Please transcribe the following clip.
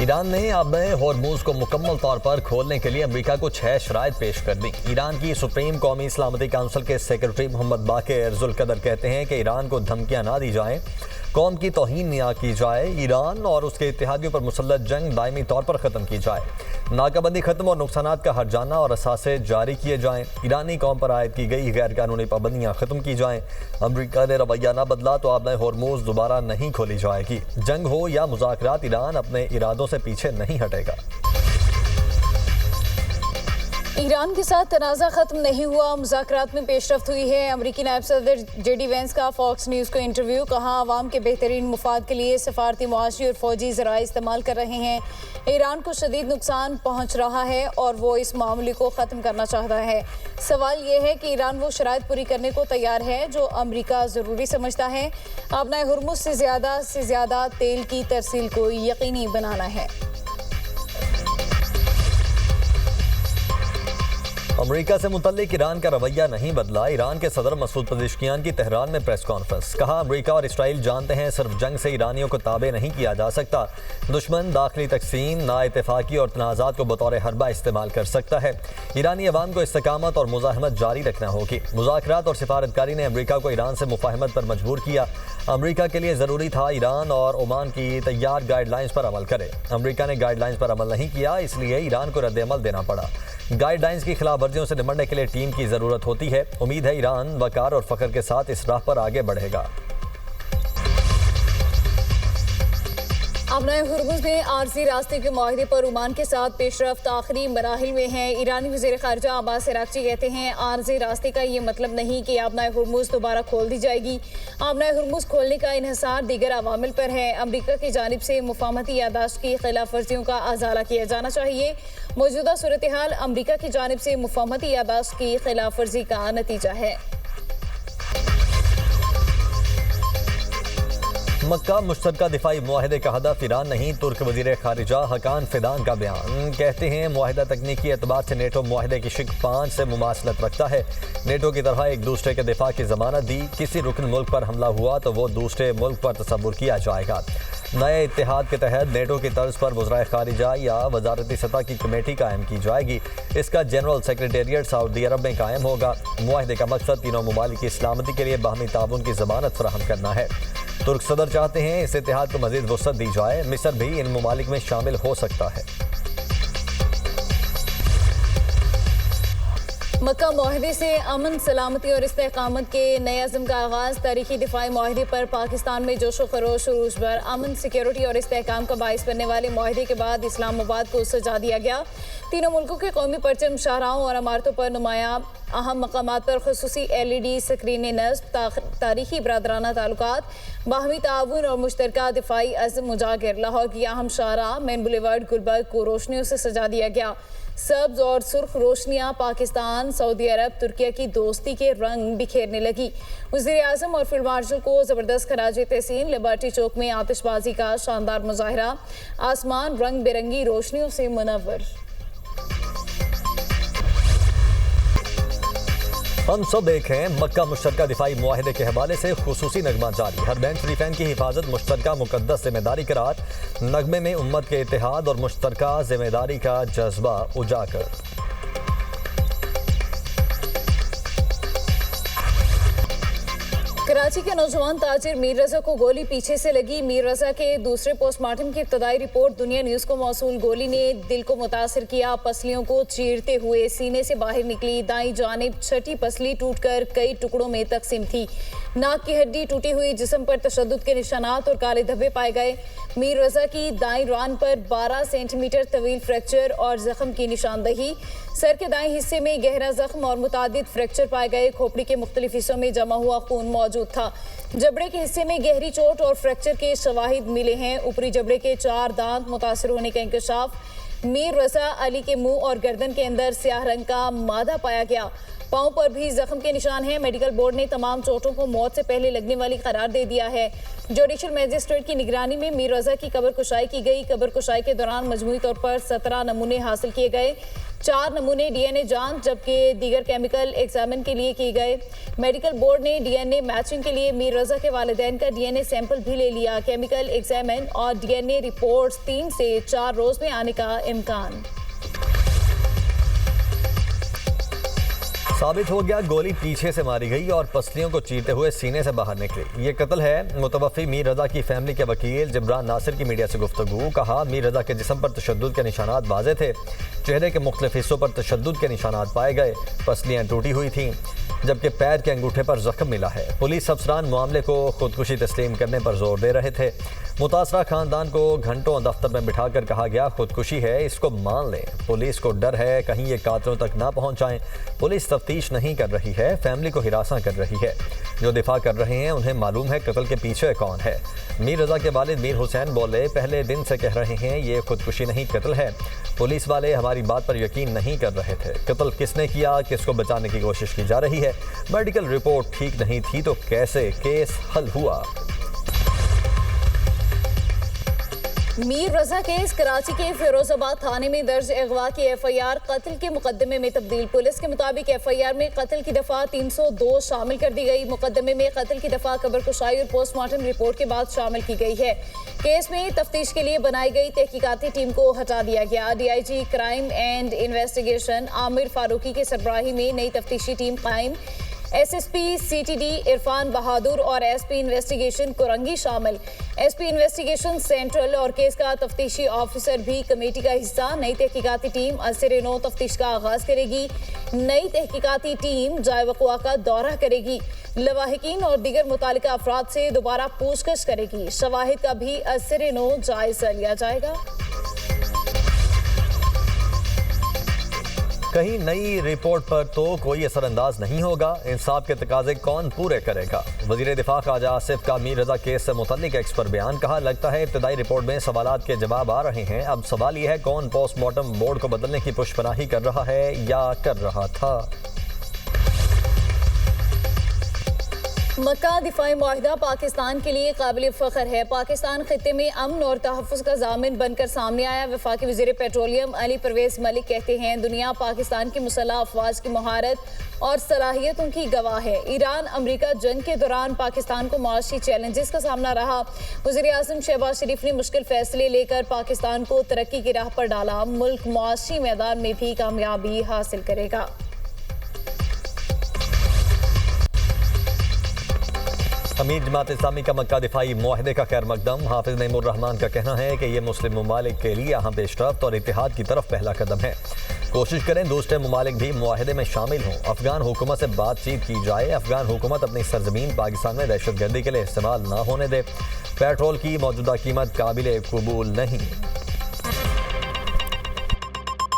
Iran ने अब होर्मुज को मुकम्मल तौर पर खोलने के लिए अमेरिका को 6 शराइत पेश कर दी। ईरान की सुप्रीम कौमी सलामती काउंसिल के सेक्रेटरी मोहम्मद बाक़िर ज़ुल्क़दर कहते हैं कि ईरान को धमकियां ना दी जाएं, कौम की तौहीन ना की जाए, ईरान और उसके इत्तेहादियों पर मुसल्लत जंग दायमी तौर पर ख़त्म की जाए, नाकाबंदी ख़त्म और नुकसानात का हर्जाना और असासे जारी किए जाएँ, ईरानी कौम पर आयद की गई गैर कानूनी पाबंदियाँ ख़त्म की जाएँ। अमेरिका ने रवैया न बदला तो अब होर्मुज दोबारा नहीं खोली जाएगी। जंग हो या मुज़ाकरात, ईरान अपने इरादों से पीछे नहीं हटेगा। ईरान के साथ तनाज़ा ख़त्म नहीं हुआ, मुज़ाकरात में पेशरफ्त हुई है। अमरीकी नायब सदर JD वेंस का फॉक्स न्यूज़ को इंटरव्यू, कहा आवाम के बेहतरीन मुफाद के लिए सफारती, मुआशी और फौजी ज़राए इस्तेमाल कर रहे हैं। ईरान को शदीद नुकसान पहुँच रहा है और वो इस मामले को ख़त्म करना चाहता है। सवाल ये है कि ईरान वो शराइत पूरी करने को तैयार है जो अमरीका ज़रूरी समझता है। अपना हुर्मुज़ से ज़्यादा तेल की तरसील को यकीनी बनाना है। अमेरिका से मुतल्लिक ईरान का रवैया नहीं बदला। ईरान के सदर मसूद पज़ेश्कियान की तेहरान में प्रेस कॉन्फ्रेंस, कहा अमेरिका और इसराइल जानते हैं सिर्फ जंग से ईरानियों को ताबे नहीं किया जा सकता। दुश्मन दाखिली तकसीम, नाइतफाकी और तनाज़ात को बतौर हरबा इस्तेमाल कर सकता है। ईरानी अवाम को इस्तकामत और मुज़ाहमत जारी रखना होगी। मुज़ाकरात और सिफारतकारी ने अमेरिका को ईरान से मुफाहमत पर मजबूर किया। अमेरिका के लिए ज़रूरी था ईरान और ओमान की तैयार गाइडलाइंस पर अमल करे। अमेरिका ने गाइडलाइंस पर अमल नहीं किया, इसलिए ईरान को रद्द-ए-अमल देना पड़ा। गाइडलाइंस की खिलाफ वर्जियों से निपटने के लिए टीम की ज़रूरत होती है। उम्मीद है ईरान वकार और फ़ख्र के साथ इस राह पर आगे बढ़ेगा। अपने हुर्मुज़ में आरजी रास्ते के माहिदे पर ओमान के साथ पेशरफ्त आखिरी मराहिल में है। ईरानी वज़ीर ख़ारिजा अब्बास अराग़ची कहते हैं आरजी रास्ते का ये मतलब नहीं कि अपना हुर्मुज़ दोबारा खोल दी जाएगी। अपना हुर्मुज़ खोलने का इन्हिसार दीगर अवामिल पर है। अमरीका की जानिब से मुफाहमती यादाश्त की खिलाफ वर्जियों का अजाला किया जाना चाहिए। मौजूदा सूरत हाल अमरीका की जानिब से मुफाहमती यादाश्त की खिलाफ वर्जी का नतीजा है। मक्का मुश्तरका दिफाई मुआहदे का हदफ ईरान नहीं, तुर्क वज़ीर ख़ारिजा हकान फिदान का बयान। कहते हैं मुआहदा तकनीकी एतबार से नेटो मुआहदे की शिक 5 से मुमासलत रखता है। नेटो की तरह एक दूसरे के दिफा की ज़मानत दी। किसी रुकन मुल्क पर हमला हुआ तो वो दूसरे मुल्क पर तसव्वुर किया जाएगा। नए इत्तेहाद के तहत नेटो की तर्ज पर वज़राए ख़ारिजा या वजारती सतह की कमेटी कायम की जाएगी। इसका जनरल सेक्रेटेरिएट सऊदी अरब में कायम होगा। मुआहदे का मकसद तीनों ममालिक की सलामती के लिए बाहमी ताउन की ज़मानत फराहम करना है। तुर्क सदर चाहते हैं इस इत्तेहाद को मज़ीद वुसअत दी जाए। मिस्र भी इन ममालिक में शामिल हो सकता है। मक्का मुआहदे से अमन, सलामती और इस्तेकामत के नए अज़म का आगाज़। तारीखी दिफाई मुआहदे पर पाकिस्तान में जोशो खरोश उरूज पर। अमन, सिक्योरिटी और इस्तेकाम का बाइस बनने वाले मुआहदे के बाद इस्लामाबाद को सजा दिया गया। तीनों मुल्कों के कौमी परचम शाहराहों और इमारतों पर नुमाया। अहम मकामात पर खुसूसी LED स्क्रीन नस्ब। तारीखी बरादराना ताल्लुकात, बाहमी ताउन और मुश्तरका दिफाई अज़्म उजागर। लाहौर की अहम शाहराह मेन बुलेवार्ड गुलबर्ग को रोशनियों से सजा दिया गया। सब्ज और सुर्ख रोशनियां पाकिस्तान, सऊदी अरब, तुर्किया की दोस्ती के रंग बिखेरने लगी। वज़ीर आज़म और फील्ड मार्शल को ज़बरदस्त खराज तहसीन। लिबर्टी चौक में आतिशबाजी का शानदार मुजाहरा। आसमान रंग बिरंगी रोशनियों से मुनव्वर। हम सब एक हैं। मक्का मुश्तरका दिफाई मुआहदे के हवाले से खुसूसी नगमा जारी। हरमैन शरीफैन की हिफाजत मुश्तरका मुकद्दस जिम्मेदारी करार। नगमे में उम्मत के इत्तेहाद और मुश्तरका जिम्मेदारी का जज्बा उजागर। कराची के नौजवान ताजिर मीर रजा को गोली पीछे से लगी। मीर रजा के दूसरे पोस्टमार्टम की इब्तदाई रिपोर्ट दुनिया न्यूज़ को मौसूल। गोली ने दिल को मुतासिर किया, पसलियों को चीरते हुए सीने से बाहर निकली। दाईं जानिब छठी पसली टूटकर कई टुकड़ों में तकसीम थी। नाक की हड्डी टूटी हुई, जिस्म पर तशद्दुद के निशानात और काले धब्बे पाए गए। मीर रजा की दाईं रान पर 12 सेंटीमीटर तवील फ्रैक्चर और जख्म की निशानदही। सर के दाएं हिस्से में गहरा जख्म और मुतादिद फ्रैक्चर पाए गए। खोपड़ी के मुख्तलिफ हिस्सों में जमा हुआ खून मौजूद था। जबड़े के हिस्से में गहरी चोट और फ्रैक्चर के शवाहिद मिले हैं। ऊपरी जबड़े के 4 दांत मुतासर होने का इंकशाफ। मीर रजा अली के मुंह और गर्दन के अंदर स्याह रंग का मादा पाया गया। पाँव पर भी जख्म के निशान हैं। मेडिकल बोर्ड ने तमाम चोटों को मौत से पहले लगने वाली करार दे दिया है। जुडिशल मजिस्ट्रेट की निगरानी में मीर रजा की कब्र कुशाई की गई। कब्र कुशाई के दौरान मजमूई तौर पर 17 नमूने हासिल किए गए। 4 नमूने डीएनए जांच जबकि दीगर केमिकल एग्जामिन के लिए किए गए। मेडिकल बोर्ड ने डीएनए मैचिंग के लिए मीर रजा के वालिदैन का डीएनए सैंपल भी ले लिया। केमिकल एग्जामिन और डीएनए रिपोर्ट्स 3 से 4 रोज में आने का इम्कान। साबित हो गया, गोली पीछे से मारी गई और पसलियों को चीरते हुए सीने से बाहर निकली। ये कत्ल है। मुतवफ़ी मीर रजा की फैमिली के वकील जिब्रान नासिर की मीडिया से गुफ्तगू। कहा, मीर रजा के जिस्म पर तशद्दुद के निशानात वाज़े थे। चेहरे के मुख्तलिफ हिस्सों पर तशद्दुद के निशानात पाए गए। पसलियाँ टूटी हुई थीं जबकि पैर के अंगूठे पर जख्म मिला है। पुलिस अफसरान मामले को खुदकुशी तस्लीम करने पर जोर दे रहे थे। मुतासरा खानदान को घंटों दफ्तर में बिठाकर कहा गया, खुदकुशी है, इसको मान लें। पुलिस को डर है कहीं ये कातलों तक ना पहुंच जाएं। पुलिस तफ्तीश नहीं कर रही है, फैमिली को हिरासा कर रही है। जो दिफा कर रहे हैं उन्हें मालूम है कत्ल के पीछे कौन है। मीर रजा के वालिद मीर हुसैन बोले, पहले दिन से कह रहे हैं ये खुदकुशी नहीं कत्ल है। पुलिस वाले हमारी बात पर यकीन नहीं कर रहे थे। कत्ल किसने किया, किसको बचाने की कोशिश की जा रही है। मेडिकल रिपोर्ट ठीक नहीं थी तो कैसे केस हल हुआ। मीर रजा केस कराची के फिरोजाबाद थाने में दर्ज अगवा की एफआईआर कत्ल के मुकदमे में तब्दील। पुलिस के मुताबिक एफआईआर में कत्ल की दफा 302 शामिल कर दी गई। मुकदमे में कत्ल की दफा कब्र कुशाई और पोस्टमार्टम रिपोर्ट के बाद शामिल की गई है। केस में तफ्तीश के लिए बनाई गई तहकीकाती टीम को हटा दिया गया। DIG crime and investigation Amir Farooqui के सरबराही में नई तफ्तीशी टीम कायम। एसएसपी सीटीडी इरफान बहादुर और एसपी इन्वेस्टिगेशन कुरंगी शामिल। एसपी इन्वेस्टिगेशन सेंट्रल और केस का तफ्तीशी ऑफिसर भी कमेटी का हिस्सा। नई तहकीकाती टीम असर 9 तफ्तीश का आगाज करेगी। नई तहकीकाती टीम जाए वक़्वा का दौरा करेगी। लवाहिकीन और दीगर मुतालिका अफराद से दोबारा पूछताछ करेगी। शवाहिद का भी असर 9 जायजा लिया जाएगा। कहीं नई रिपोर्ट पर तो कोई असरअंदाज नहीं होगा। इंसाफ के तकाजे कौन पूरे करेगा। वजीर दिफा ख्वाजा आसिफ का मीर रजा केस से मुतल्लिक एक्स पर बयान। कहा, लगता है इब्तदाई रिपोर्ट में सवालात के जवाब आ रहे हैं। अब सवाल यह है कौन पोस्टमार्टम बोर्ड को बदलने की पुष्पनाही कर रहा है या कर रहा था। मक्का दिफाई मुआहिदा पाकिस्तान के लिए काबिल फ़ख्र है। पाकिस्तान खित्ते में अमन और तहफ़्फ़ुज़ का ज़ामिन बनकर सामने आया। वफाकी वज़ीर पेट्रोलियम अली परवेज़ मलिक कहते हैं, दुनिया पाकिस्तान की मुसल्लह अफ़वाज की महारत और सलाहियतों की गवाह है। ईरान अमरीका जंग के दौरान पाकिस्तान को मुआशी चैलेंजेस का सामना रहा। वज़ीर आज़म शहबाज शरीफ ने मुश्किल फैसले लेकर पाकिस्तान को तरक्की की राह पर डाला। मुल्क मुआशी मैदान में भी कामयाबी हासिल करेगा। अमीर जमात इस्लामी का मक्का दिफाई मुआहदे का खैर मकदम। हाफिज नईमुर रहमान का कहना है कि यह मुस्लिम ममालिक के लिए यहाँ पेशरफ्त और इत्तेहाद की तरफ पहला कदम है। कोशिश करें दूसरे ममालिक भी मुआहदे में शामिल हों। अफगान हुकूमत से बातचीत की जाए। अफगान हुकूमत अपनी सरजमीन पाकिस्तान में दहशत गर्दी के लिए इस्तेमाल न होने दे। पेट्रोल की मौजूदा कीमत काबिल कबूल नहीं।